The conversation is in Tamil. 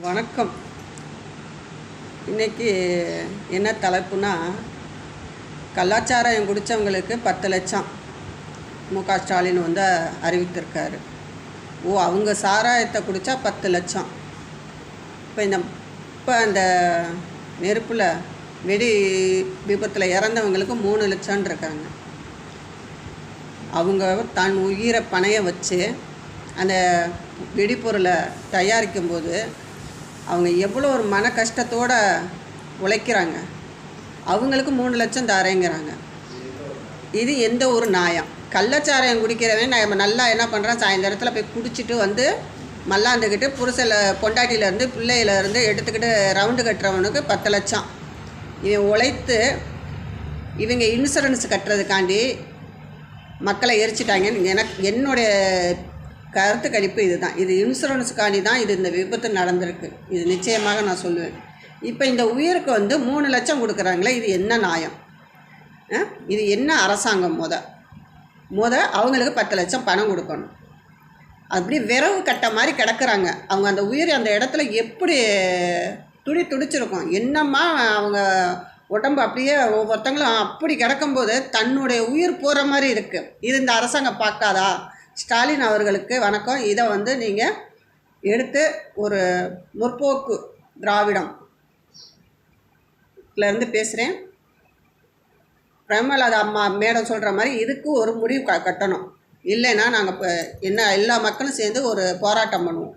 வணக்கம். இன்றைக்கி என்ன தலைப்புனா, கலாச்சாரம் குடித்தவங்களுக்கு 10 லட்சம் மு.க. ஸ்டாலின் வந்து அறிவித்திருக்காரு. அவங்க சாராயத்தை குடித்தா 10 லட்சம். இப்போ அந்த நெருப்பில் வெடி விபத்தில் இறந்தவங்களுக்கு 3 லட்சம் இருக்காங்க. அவங்க தன் உயிரை பணைய வச்சு அந்த வெடிப்பொருளை தயாரிக்கும்போது அவங்க எவ்வளோ ஒரு மன கஷ்டத்தோடு உழைக்கிறாங்க. அவங்களுக்கு 3 லட்சம் தரேங்கிறாங்க. இது எந்த ஒரு நியாயம்? கள்ளச்சாராயம் குடிக்கிறவன் நம்ம நல்லா என்ன பண்ணுறான், சாயந்தரத்தில் போய் குடிச்சிட்டு வந்து மல்லாந்துக்கிட்டு பொண்டாட்டியிலேருந்து பிள்ளையிலேருந்து எடுத்துக்கிட்டு ரவுண்டு கட்டுறவனுக்கு 10 லட்சம். இவன் உழைத்து இவங்க இன்சூரன்ஸ் கட்டுறதுக்காண்டி மக்களை எரிச்சிட்டாங்கன்னு என்னுடைய கருத்து கணிப்பு இதுதான். இது இன்சூரன்ஸுக்காண்டி தான் இது இந்த விபத்து நடந்திருக்கு. இது நிச்சயமாக நான் சொல்லுவேன். இப்போ இந்த உயிருக்கு வந்து 3 லட்சம் கொடுக்குறாங்களே, இது என்ன நியாயம்? இது என்ன அரசாங்கம்? அவங்களுக்கு 10 லட்சம் பணம் கொடுக்கணும். அப்படி விரவு கட்ட மாதிரி கிடக்குறாங்க. அவங்க அந்த உயிர் அந்த இடத்துல எப்படி துடிச்சிருக்கும். என்னம்மா அவங்க உடம்பு அப்படியே ஒவ்வொருத்தங்களும் அப்படி கிடக்கும்போது தன்னுடைய உயிர் போகிற மாதிரி இருக்குது. இது இந்த அரசாங்கம் பார்க்காதா? ஸ்டாலின் அவர்களுக்கு வணக்கம். இதை வந்து நீங்கள் எடுத்து ஒரு முற்போக்கு திராவிடம்லேருந்து பேசுகிறேன். பிரேமலதா அம்மா மேடம் சொல்கிற மாதிரி இதுக்கு ஒரு முடிவு கட்டணும். இல்லைன்னா நாங்கள் இப்போ எல்லா மக்களும் சேர்ந்து ஒரு போராட்டம் பண்ணுவோம்.